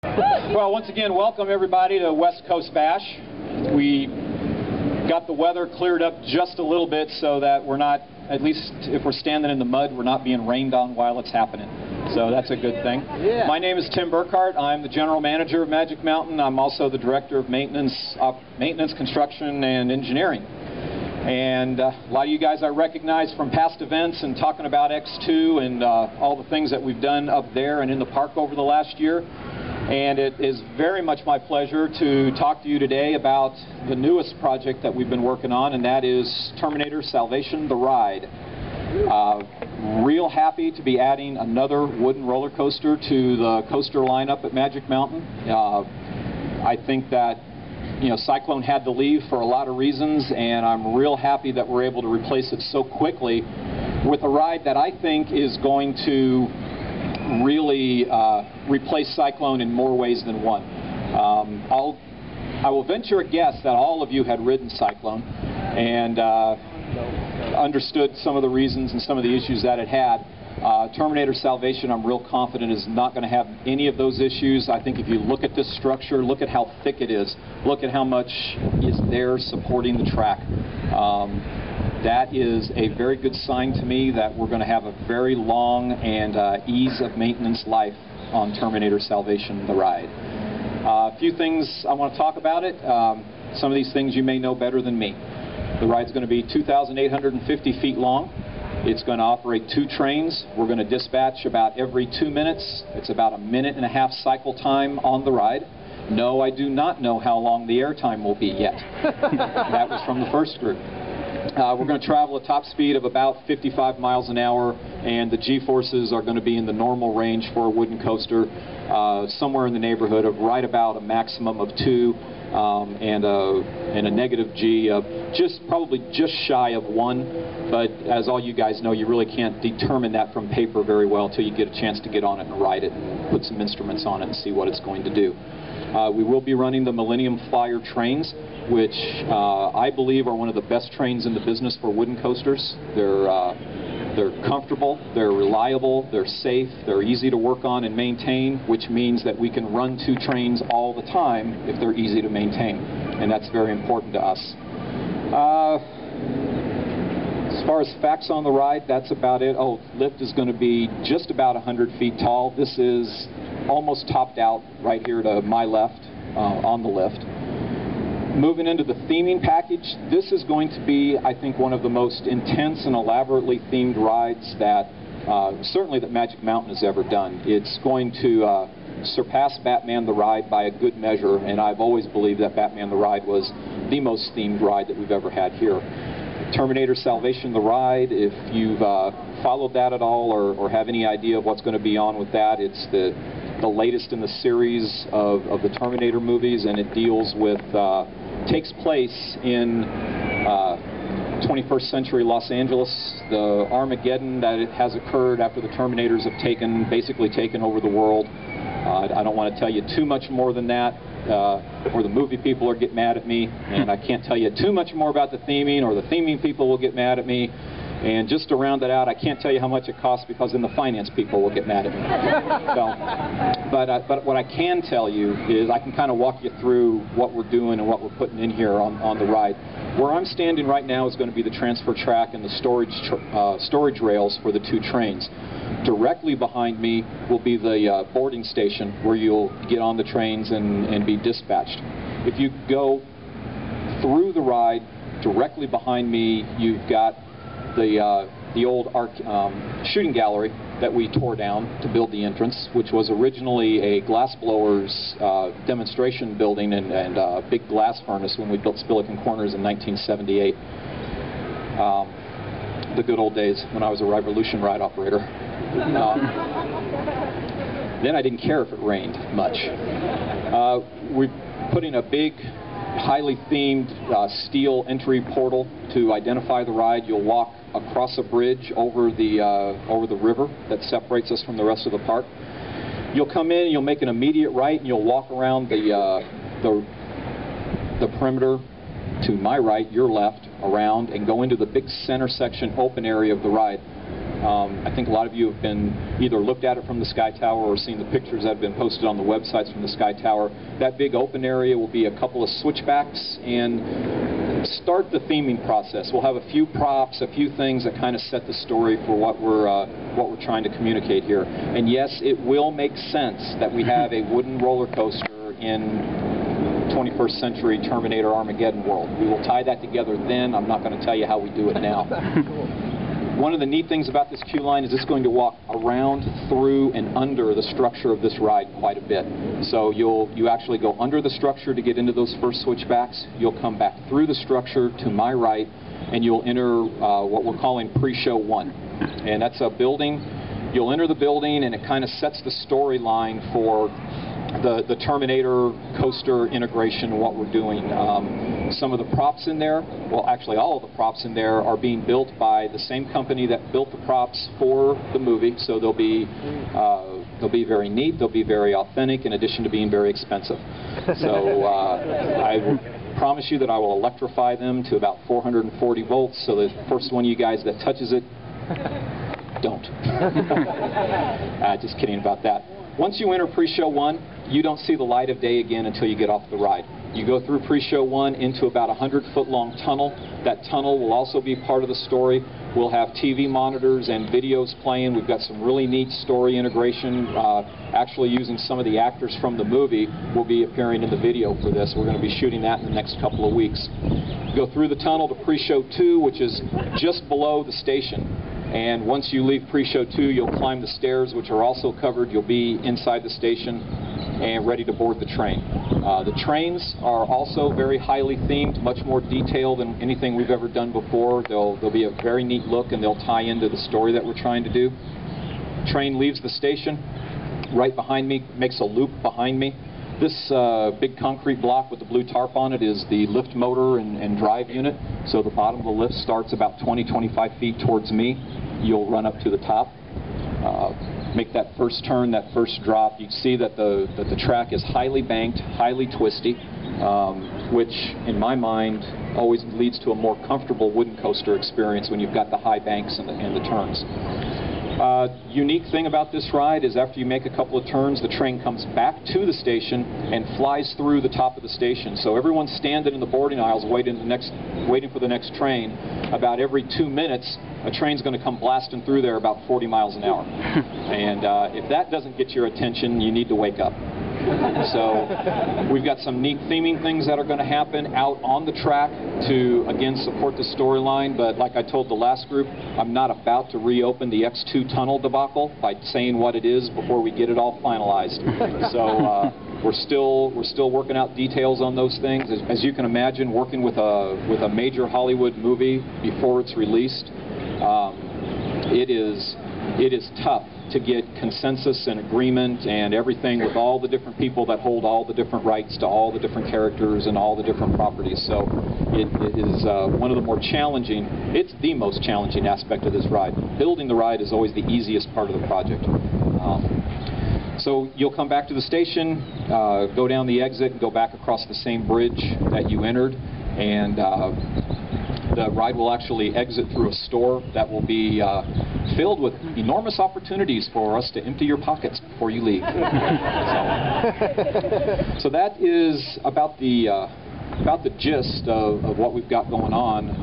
Well, once again, welcome everybody to West Coast Bash. We got the weather cleared up just a little bit so that we're not, at least if we're standing in the mud, we're not being rained on while it's happening. So that's a good thing. Yeah. My name is Tim Burkhart. I'm the general manager of Magic Mountain. I'm also the director of maintenance, construction, and engineering. And a lot of you guys I recognize from past events and talking about X2 and all the things that we've done up there and in the park over the last year. And it is very much my pleasure to talk to you today about the newest project that we've been working on, and that is Terminator Salvation, the ride. Real happy to be adding another wooden roller coaster to the coaster lineup at Magic Mountain. I think that Cyclone had to leave for a lot of reasons, and I'm real happy that we're able to replace it so quickly with a ride that I think is going to really replace Cyclone in more ways than one. I will venture a guess that all of you had ridden Cyclone and understood some of the reasons and some of the issues that it had. Terminator Salvation, I'm real confident, is not going to have any of those issues. I think if you look at this structure, look at how thick it is, look at how much is there supporting the track. That is a very good sign to me that we're going to have a very long and ease of maintenance life on Terminator Salvation, the ride. A few things I want to talk about it. Some of these things you may know better than me. The ride's going to be 2,850 feet long. It's going to operate 2 trains. We're going to dispatch about every 2 minutes. It's about a 1.5 minute cycle time on the ride. No, I do not know how long the airtime will be yet. That was from the first group. We're going to travel at top speed of about 55 miles an hour, and the G-forces are going to be in the normal range for a wooden coaster, somewhere in the neighborhood of right about a maximum of 2 and a negative G of probably just shy of 1. But as all you guys know, you really can't determine that from paper very well until you get a chance to get on it and ride it and put some instruments on it and see what it's going to do. We will be running the Millennium Flyer trains, which I believe are one of the best trains in the business for wooden coasters. They're comfortable, they're reliable, they're safe, they're easy to work on and maintain, which means that we can run 2 trains all the time if they're easy to maintain, and that's very important to us. As far as facts on the ride, that's about it. Oh, lift is going to be just about 100 feet tall. This is almost topped out right here to my left on the lift. Moving into the theming package, this is going to be, I think, one of the most intense and elaborately themed rides that certainly that Magic Mountain has ever done. It's going to surpass Batman the Ride by a good measure, and I've always believed that Batman the Ride was the most themed ride that we've ever had here. Terminator Salvation, the ride, if you've followed that at all or have any idea of what's going to be on with that, it's the latest in the series of the Terminator movies, and it deals with, takes place in 21st century Los Angeles, the Armageddon that it has occurred after the Terminators have basically taken over the world. I don't want to tell you too much more than that, or the movie people will get mad at me, and I can't tell you too much more about the theming, or the theming people will get mad at me. And just to round it out, I can't tell you how much it costs because then the finance people will get mad at me. So, but what I can tell you is I can kind of walk you through what we're doing and what we're putting in here on the ride. Where I'm standing right now is going to be the transfer track and the storage rails for the 2 trains. Directly behind me will be the boarding station where you'll get on the trains and be dispatched. If you go through the ride, directly behind me, you've got the old shooting gallery that we tore down to build the entrance, which was originally a glassblower's demonstration building and a big glass furnace when we built Spillikin Corners in 1978. The good old days when I was a Revolution ride operator. Then I didn't care if it rained much. We're putting a big, highly themed steel entry portal to identify the ride. You'll walk across a bridge over the river that separates us from the rest of the park. You'll come in, you'll make an immediate right, and you'll walk around the perimeter to my right, your left, around, and go into the big center section open area of the ride. I think a lot of you have been either looked at it from the Sky Tower or seen the pictures that have been posted on the websites from the Sky Tower. That big open area will be a couple of switchbacks and start the theming process. We'll have a few props, a few things that kind of set the story for what we're trying to communicate here. And yes, it will make sense that we have a wooden roller coaster in 21st century Terminator Armageddon world. We will tie that together then. I'm not going to tell you how we do it now. One of the neat things about this queue line is it's going to walk around, through, and under the structure of this ride quite a bit. So you actually go under the structure to get into those first switchbacks. You'll come back through the structure to my right, and you'll enter what we're calling pre-show 1. And that's a building. You'll enter the building, and it kind of sets the storyline for the Terminator coaster integration, what we're doing. Some of the props in there, well, actually all of the props in there are being built by the same company that built the props for the movie, so they'll be very neat, they'll be very authentic, in addition to being very expensive. So I promise you that I will electrify them to about 440 volts, so the first one of you guys that touches it, don't. Just kidding about that. Once you enter pre-show 1, you don't see the light of day again until you get off the ride. You go through pre-show 1 into about a 100-foot long tunnel. That tunnel will also be part of the story. We'll have TV monitors and videos playing. We've got some really neat story integration. Actually using some of the actors from the movie will be appearing in the video for this. We're going to be shooting that in the next couple of weeks. Go through the tunnel to pre-show 2, which is just below the station. And once you leave pre-show 2, you'll climb the stairs, which are also covered. You'll be inside the station and ready to board the train. The trains are also very highly themed, much more detailed than anything we've ever done before. They'll be a very neat look, and they'll tie into the story that we're trying to do. Train leaves the station. Right behind me, makes a loop behind me. This big concrete block with the blue tarp on it is the lift motor and drive unit. So the bottom of the lift starts about 20-25 feet towards me. You'll run up to the top, make that first turn, that first drop. You see that the track is highly banked, highly twisty, which in my mind always leads to a more comfortable wooden coaster experience when you've got the high banks and the turns. Unique thing about this ride is after you make a couple of turns, the train comes back to the station and flies through the top of the station. So everyone's standing in the boarding aisles waiting for the next train. About every 2 minutes, a train's going to come blasting through there about 40 miles an hour. And if that doesn't get your attention, you need to wake up. So we've got some neat theming things that are going to happen out on the track to, again, support the storyline. But like I told the last group, I'm not about to reopen the X2 tunnel debacle by saying what it is before we get it all finalized. So we're still working out details on those things. As you can imagine, working with a major Hollywood movie before it's released, it is tough to get consensus and agreement and everything with all the different people that hold all the different rights to all the different characters and all the different properties. So it is one of the more challenging, it's the most challenging aspect of this ride. Building the ride is always the easiest part of the project. So you'll come back to the station, go down the exit, and go back across the same bridge that you entered, and the ride will actually exit through a store that will be filled with enormous opportunities for us to empty your pockets before you leave. So that is about the gist of what we've got going on.